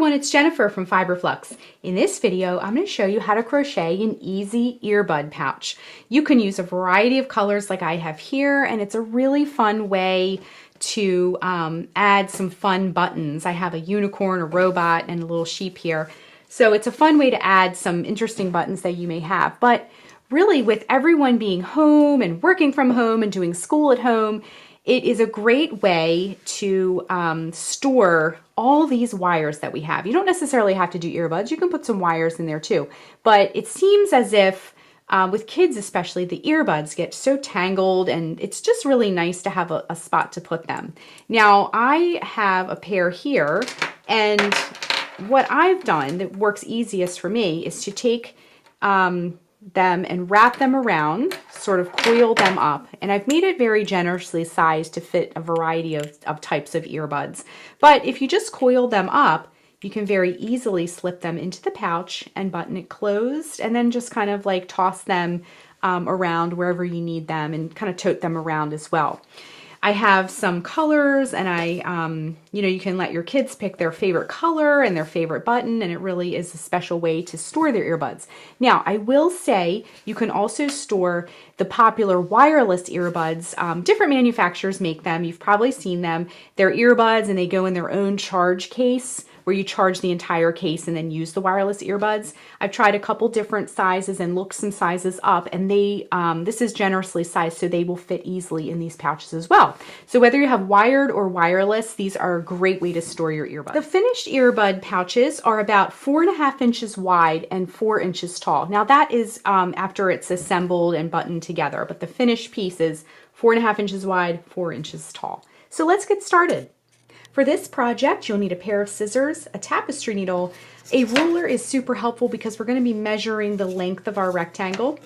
everyone, it's Jennifer from Flux. In this video, I'm going to show you how to crochet an easy earbud pouch. You can use a variety of colors like I have here, and it's a really fun way to add some fun buttons. I have a unicorn, a robot, and a little sheep here. So it's a fun way to add some interesting buttons that you may have. But really, with everyone being home and working from home and doing school at home, it is a great way to store all these wires that we have. You don't necessarily have to do earbuds. You can put some wires in there too. But it seems as if with kids especially, the earbuds get so tangled, and it's just really nice to have a spot to put them. Now, I have a pair here, and what I've done that works easiest for me is to take them and wrap them around, sort of coil them up, and I've made it very generously sized to fit a variety of types of earbuds. But if you just coil them up, you can very easily slip them into the pouch and button it closed, and then just kind of like toss them around wherever you need them and kind of tote them around as well. I have some colors, and you can let your kids pick their favorite color and their favorite button, and it really is a special way to store their earbuds. Now, I will say you can also store the popular wireless earbuds. Different manufacturers make them. You've probably seen them. They're earbuds, and they go in their own charge case, where you charge the entire case and then use the wireless earbuds. I've tried a couple different sizes and looked some sizes up, and this is generously sized, so they will fit easily in these pouches as well. So whether you have wired or wireless, these are a great way to store your earbuds. The finished earbud pouches are about 4.5 inches wide and 4 inches tall. Now that is after it's assembled and buttoned together, but the finished piece is 4.5 inches wide, 4 inches tall. So let's get started. For this project, you'll need a pair of scissors, a tapestry needle. A ruler is super helpful because we're going to be measuring the length of our rectangle.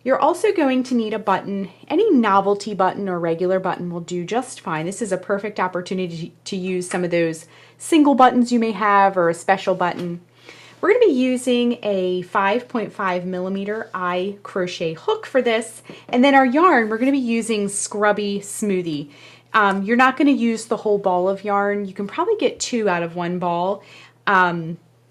You're also going to need a button. Any novelty button or regular button will do just fine. This is a perfect opportunity to use some of those single buttons you may have, or a special button. We're going to be using a 5.5 millimeter eye crochet hook for this, and then our yarn, we're going to be using Scrubby Smoothie. You're not going to use the whole ball of yarn. You can probably get 2 out of 1 ball.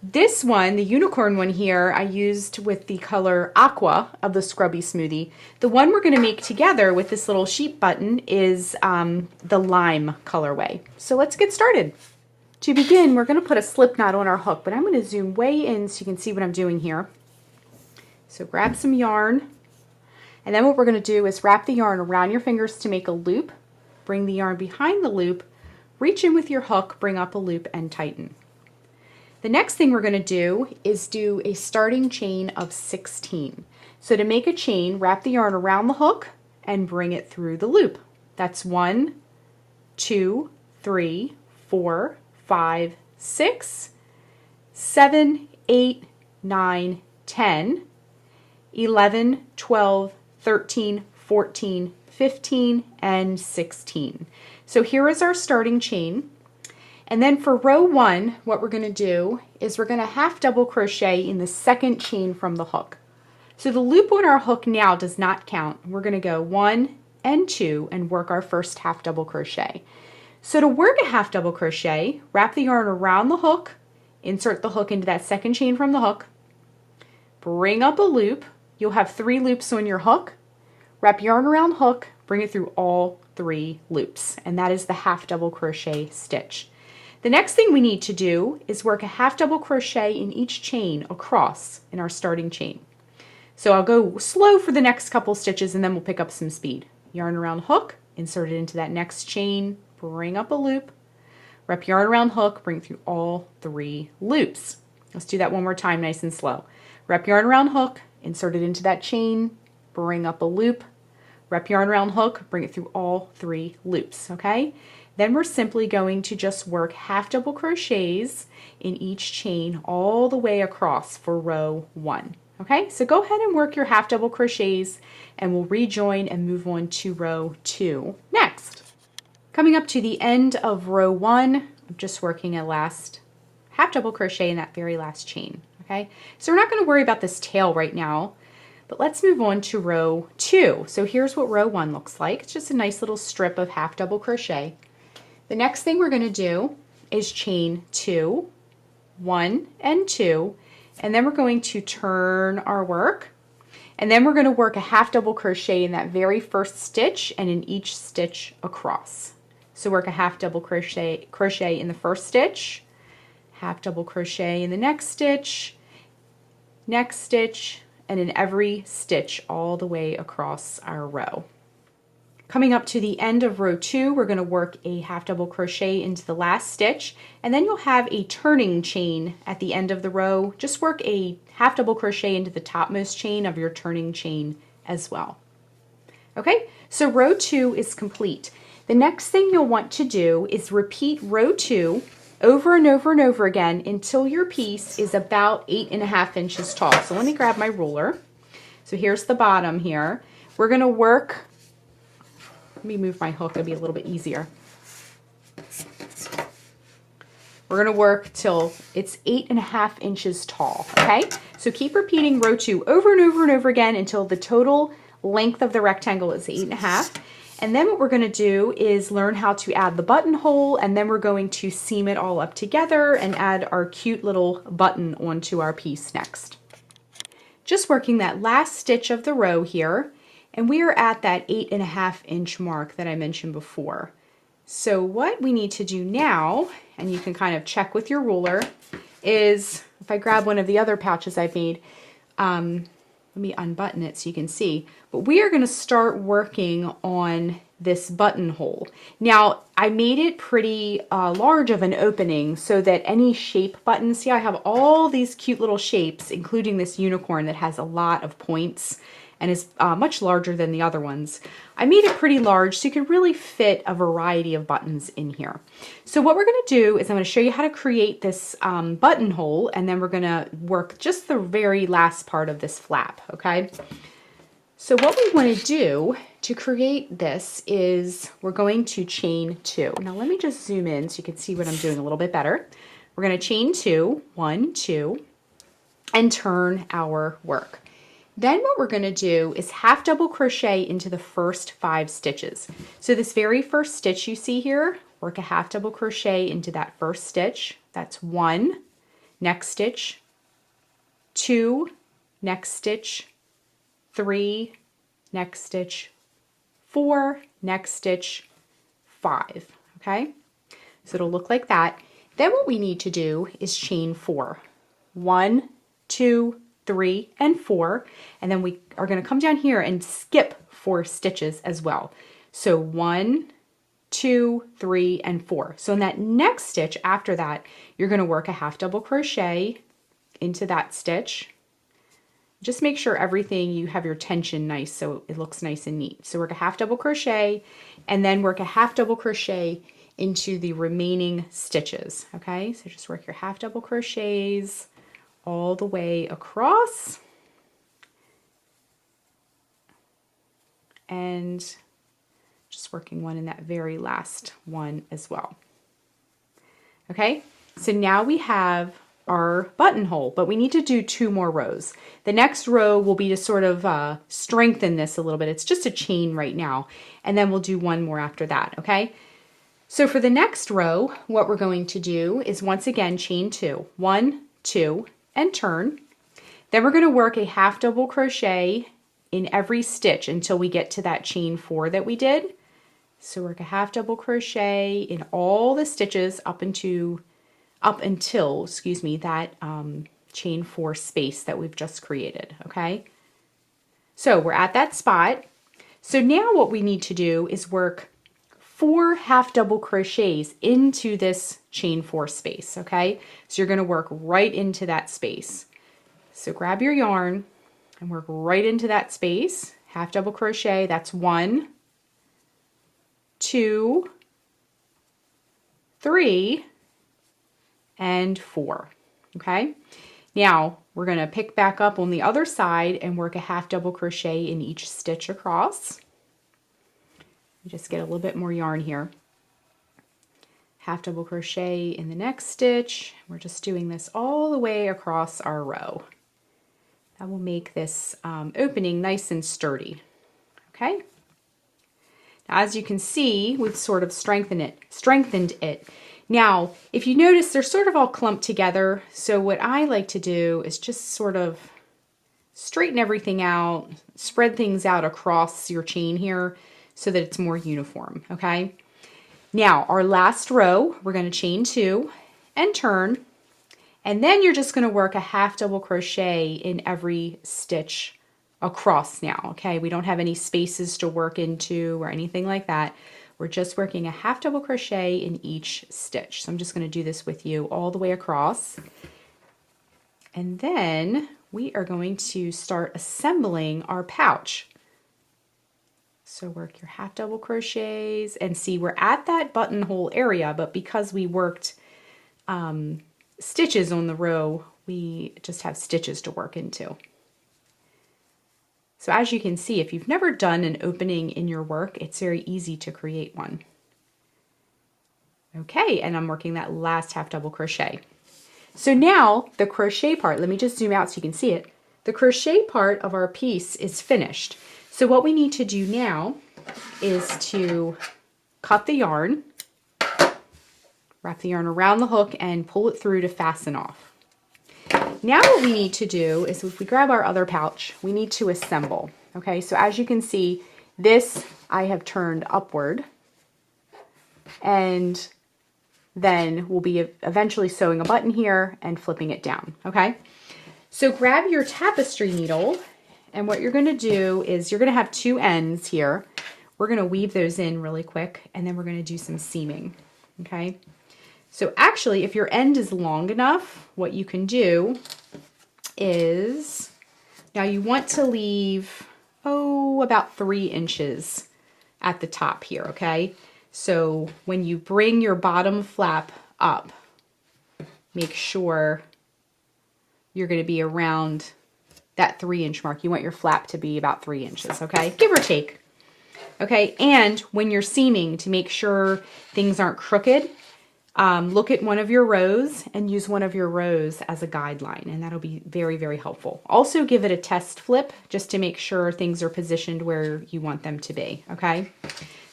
This one, the unicorn one here, I used with the color Aqua of the Scrubby Smoothie. The one we're going to make together with this little sheep button is the Lime colorway. So let's get started. To begin, we're going to put a slip knot on our hook, but I'm going to zoom way in so you can see what I'm doing here. So grab some yarn, and then what we're going to do is wrap the yarn around your fingers to make a loop. Bring the yarn behind the loop, reach in with your hook, bring up a loop, and tighten. The next thing we're going to do is do a starting chain of 16. So to make a chain, wrap the yarn around the hook and bring it through the loop. That's 1, 2, 3, 4, 5, 6, 7, 8, 9, 10, 11, 12, 13, 14, 15, and 16. So here is our starting chain. And then for row 1, what we're going to do is we're going to half double crochet in the second chain from the hook. So the loop on our hook now does not count. We're going to go 1 and 2 and work our first half double crochet. So to work a half double crochet, wrap the yarn around the hook, insert the hook into that second chain from the hook, bring up a loop. You'll have 3 loops on your hook. Wrap yarn around hook, bring it through all 3 loops, and that is the half double crochet stitch. The next thing we need to do is work a half double crochet in each chain across in our starting chain. So I'll go slow for the next couple stitches, and then we'll pick up some speed. Yarn around hook, insert it into that next chain, bring up a loop, wrap yarn around hook, bring it through all 3 loops. Let's do that one more time, nice and slow. Wrap yarn around hook, insert it into that chain, bring up a loop, wrap yarn around hook, bring it through all 3 loops, okay? Then we're simply going to just work half double crochets in each chain all the way across for row 1, okay? So go ahead and work your half double crochets, and we'll rejoin and move on to row 2 next. Coming up to the end of row 1, I'm just working a last half double crochet in that very last chain, okay? So we're not going to worry about this tail right now. But let's move on to row 2. So here's what row 1 looks like. It's just a nice little strip of half double crochet. The next thing we're going to do is chain 2, 1 and 2, and then we're going to turn our work, and then we're going to work a half double crochet in that very first stitch and in each stitch across. So work a half double crochet in the first stitch, half double crochet in the next stitch, and in every stitch all the way across our row. Coming up to the end of row 2, we're going to work a half double crochet into the last stitch, and then you'll have a turning chain at the end of the row. Just work a half double crochet into the topmost chain of your turning chain as well. Okay, so row 2 is complete. The next thing you'll want to do is repeat row 2 over and over and over again until your piece is about 8.5 inches tall. So let me grab my ruler. So here's the bottom here. We're going to work. Let me move my hook, it'll be a little bit easier. We're going to work till it's 8.5 inches tall, okay? So keep repeating row 2 over and over and over again until the total length of the rectangle is 8.5. And then what we're going to do is learn how to add the buttonhole, and then we're going to seam it all up together and add our cute little button onto our piece next. Just working that last stitch of the row here. And we are at that 8.5 inch mark that I mentioned before. So what we need to do now, and you can kind of check with your ruler, is if I grab one of the other pouches I've made, let me unbutton it so you can see. But we are going to start working on this buttonhole. Now, I made it pretty large of an opening so that any shape buttons, see I have all these cute little shapes, including this unicorn that has a lot of points and is much larger than the other ones. I made it pretty large so you can really fit a variety of buttons in here. So what we're going to do is I'm going to show you how to create this buttonhole, and then we're going to work just the very last part of this flap, okay? So what we want to do to create this is we're going to chain 2. Now let me just zoom in so you can see what I'm doing a little bit better. We're going to chain 2, 1, 2, and turn our work. Then what we're going to do is half double crochet into the first 5 stitches. So this very first stitch you see here, work a half double crochet into that first stitch. That's 1, next stitch, 2, next stitch, 3, next stitch, 4, next stitch, 5. Okay? So it'll look like that. Then what we need to do is chain 4. 1, 2, 3, and 4, and then we are going to come down here and skip 4 stitches as well. So 1, 2, 3, and 4. So in that next stitch after that, you're going to work a half double crochet into that stitch. Just make sure everything, you have your tension nice so it looks nice and neat. So work a half double crochet and then work a half double crochet into the remaining stitches. Okay, so just work your half double crochets all the way across, and just working one in that very last one as well. Okay, so now we have our buttonhole, but we need to do 2 more rows. The next row will be to sort of strengthen this a little bit. It's just a chain right now, and then we'll do 1 more after that, okay? So for the next row, what we're going to do is once again chain 2, 1, 2, and turn. Then we're going to work a half double crochet in every stitch until we get to that chain 4 that we did. So work a half double crochet in all the stitches up until that chain 4 space that we've just created, okay? So we're at that spot. So now what we need to do is work 4 half double crochets into this chain 4 space, okay? So you're going to work right into that space. So grab your yarn and work right into that space. Half double crochet, that's 1, 2, 3, and 4, okay? Now we're going to pick back up on the other side and work a half double crochet in each stitch across. Just get a little bit more yarn here. Half double crochet in the next stitch. We're just doing this all the way across our row. That will make this opening nice and sturdy. Okay? Now, as you can see, we've sort of strengthened it. Now, if you notice, they're sort of all clumped together. So what I like to do is just sort of straighten everything out, spread things out across your chain here so that it's more uniform, okay? Now, our last row, we're going to chain 2 and turn, and then you're just going to work a half double crochet in every stitch across now, okay? We don't have any spaces to work into or anything like that. We're just working a half double crochet in each stitch. So I'm just going to do this with you all the way across. And then we are going to start assembling our pouch. So work your half double crochets and see we're at that buttonhole area, but because we worked stitches on the row, we just have stitches to work into. So as you can see, if you've never done an opening in your work, it's very easy to create one. Okay, and I'm working that last half double crochet. So now the crochet part, let me just zoom out so you can see it. The crochet part of our piece is finished. So what we need to do now is to cut the yarn, wrap the yarn around the hook and pull it through to fasten off. Now what we need to do is if we grab our other pouch, we need to assemble. Okay, so as you can see, this I have turned upward, and then we'll be eventually sewing a button here and flipping it down, okay? So grab your tapestry needle, and what you're gonna do is you're gonna have 2 ends here. We're gonna weave those in really quick, and then we're gonna do some seaming, okay? So actually, if your end is long enough, what you can do is, now you want to leave, about 3 inches at the top here, okay? So when you bring your bottom flap up, make sure you're going to be around that 3-inch mark. You want your flap to be about 3 inches, okay? Give or take. Okay, and when you're seaming, to make sure things aren't crooked, look at one of your rows and use one of your rows as a guideline, and that'll be very, very helpful. Also give it a test flip just to make sure things are positioned where you want them to be, okay?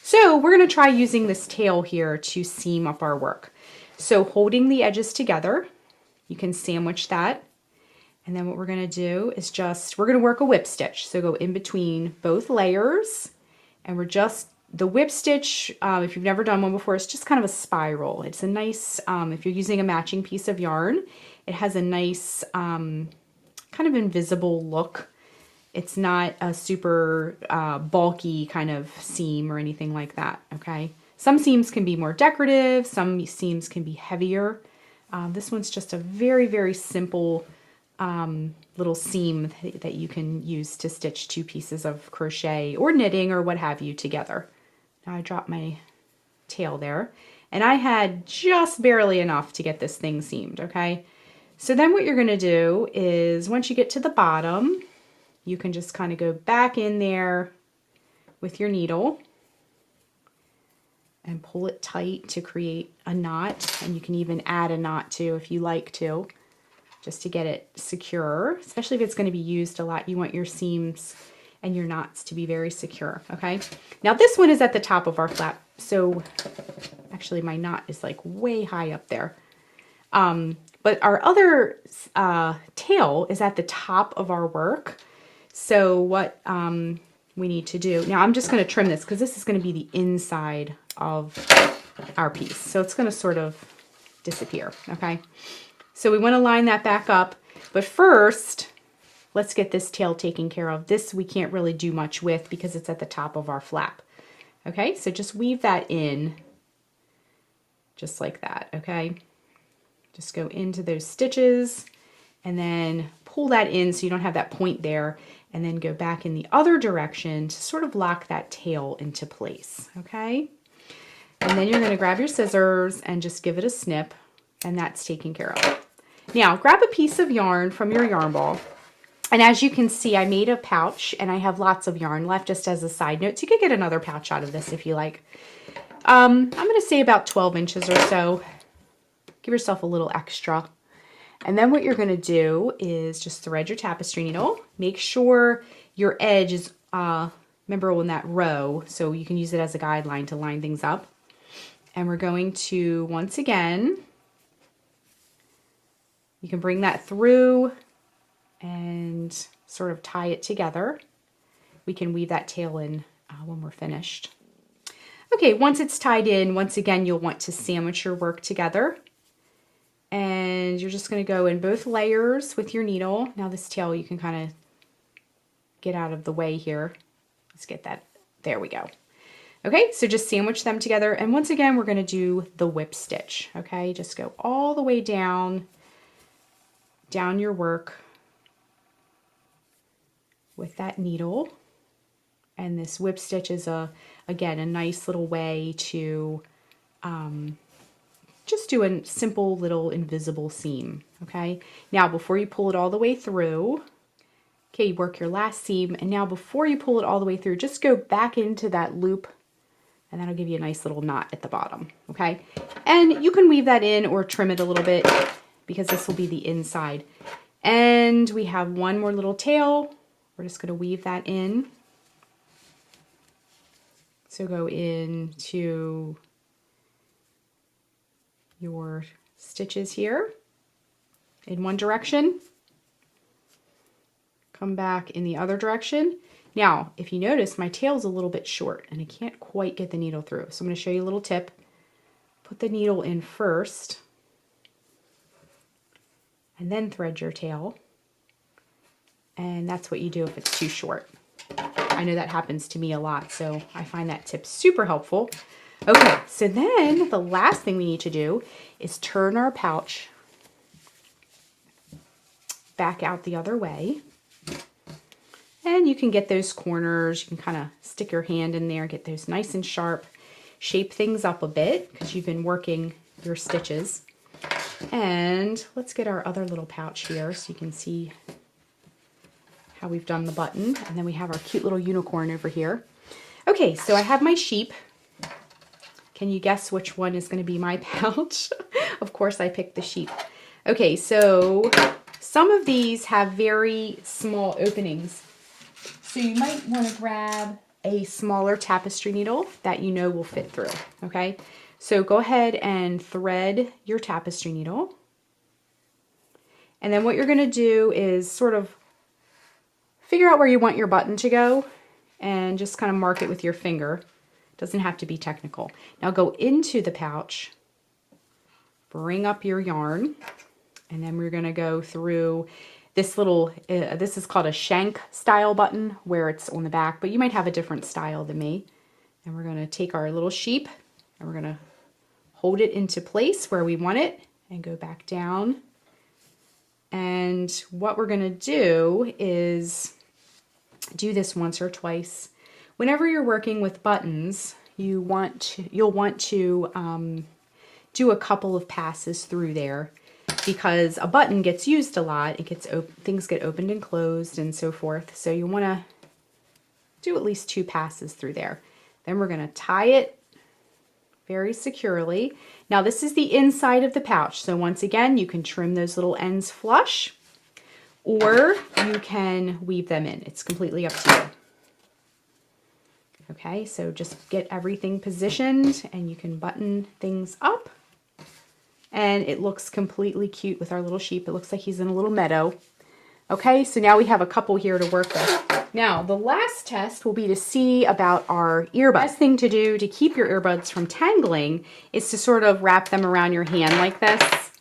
So we're going to try using this tail here to seam up our work. So holding the edges together, you can sandwich that, and then what we're going to do is we're going to work a whip stitch. So go in between both layers, and the whip stitch, if you've never done one before, it's just kind of a spiral. It's a nice, if you're using a matching piece of yarn, it has a nice kind of invisible look. It's not a super bulky kind of seam or anything like that, okay? Some seams can be more decorative, some seams can be heavier. This one's just a very, very simple little seam that you can use to stitch 2 pieces of crochet or knitting or what have you together. Now I dropped my tail there, and I had just barely enough to get this thing seamed, okay? So then what you're going to do is once you get to the bottom, you can just kind of go back in there with your needle and pull it tight to create a knot, and you can even add a knot too if you like to, just to get it secure, especially if it's going to be used a lot. You want your seams and your knots to be very secure, okay? Now this one is at the top of our flap, so actually my knot is like way high up there. But our other tail is at the top of our work. So what we need to do, now I'm just going to trim this because this is going to be the inside of our piece. So it's going to sort of disappear, okay? So we want to line that back up, but first, let's get this tail taken care of. This we can't really do much with because it's at the top of our flap. Okay, so just weave that in just like that, okay? Just go into those stitches and then pull that in so you don't have that point there, and then go back in the other direction to sort of lock that tail into place, okay? And then you're going to grab your scissors and just give it a snip, and that's taken care of. Now, grab a piece of yarn from your yarn ball. And as you can see, I made a pouch and I have lots of yarn left, just as a side note. So you could get another pouch out of this if you like. I'm going to say about 12 inches or so. Give yourself a little extra. And then what you're going to do is just thread your tapestry needle. Make sure your edge is, remember, on that row, so you can use it as a guideline to line things up. And we're going to, once again, you can bring that through and sort of tie it together. We can weave that tail in when we're finished. Okay, once it's tied in, once again, you'll want to sandwich your work together. And you're just going to go in both layers with your needle. Now this tail, you can kind of get out of the way here. Let's get that. There we go. Okay, so just sandwich them together. And once again, we're going to do the whip stitch. Okay, just go all the way down your work with that needle. And this whip stitch is, again, a nice little way to just do a simple little invisible seam, okay? Now, before you pull it all the way through, okay, you work your last seam, and now before you pull it all the way through, just go back into that loop, and that'll give you a nice little knot at the bottom, okay? And you can weave that in or trim it a little bit because this will be the inside. And we have one more little tail. We're just gonna weave that in. So go into your stitches here in one direction, come back in the other direction. Now, if you notice, my tail's a little bit short and I can't quite get the needle through. So I'm going to show you a little tip. Put the needle in first and then thread your tail. And that's what you do if it's too short. I know that happens to me a lot, so I find that tip super helpful. Okay, so then the last thing we need to do is turn our pouch back out the other way. And you can get those corners, you can kind of stick your hand in there, get those nice and sharp, shape things up a bit because you've been working your stitches. And let's get our other little pouch here so you can see how we've done the button. And then we have our cute little unicorn over here. Okay, so I have my sheep. Can you guess which one is going to be my pouch? Of course I picked the sheep. Okay, so some of these have very small openings. So you might want to grab a smaller tapestry needle that you know will fit through, okay? So go ahead and thread your tapestry needle. And then what you're going to do is sort of figure out where you want your button to go and just kind of mark it with your finger. Doesn't have to be technical. Now go into the pouch, bring up your yarn, and then we're going to go through this little, this is called a shank style button where it's on the back, but you might have a different style than me. And we're going to take our little sheep and we're going to hold it into place where we want it and go back down. And what we're going to do is do this once or twice. Whenever you're working with buttons, you'll want to do a couple of passes through there because a button gets used a lot. It gets things get opened and closed and so forth. So you want to do at least 2 passes through there. Then we're going to tie it very securely. Now this is the inside of the pouch. So once again, you can trim those little ends flush or you can weave them in. It's completely up to you. Okay, so just get everything positioned and you can button things up. And it looks completely cute with our little sheep. It looks like he's in a little meadow. Okay, so now we have a couple here to work with. Now, the last test will be to see about our earbuds. The best thing to do to keep your earbuds from tangling is to sort of wrap them around your hand like this.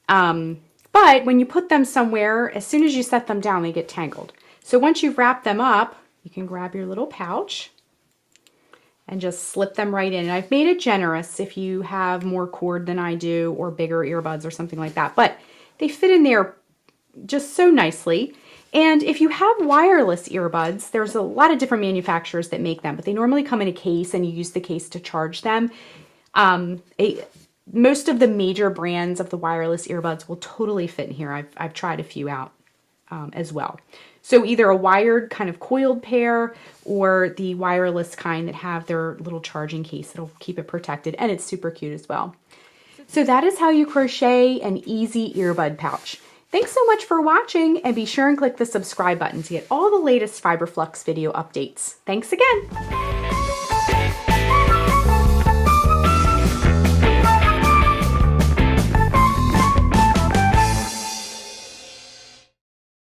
But when you put them somewhere, as soon as you set them down, they get tangled. So once you've wrapped them up, you can grab your little pouch and just slip them right in. And I've made it generous if you have more cord than I do or bigger earbuds or something like that. But they fit in there just so nicely. And if you have wireless earbuds, there's a lot of different manufacturers that make them, but they normally come in a case and you use the case to charge them. Most of the major brands of the wireless earbuds will totally fit in here. I've tried a few out as well. So either a wired kind of coiled pair or the wireless kind that have their little charging case that'll keep it protected, and it's super cute as well. So that is how you crochet an easy earbud pouch. Thanks so much for watching, and be sure and click the subscribe button to get all the latest Fiber Flux video updates. Thanks again!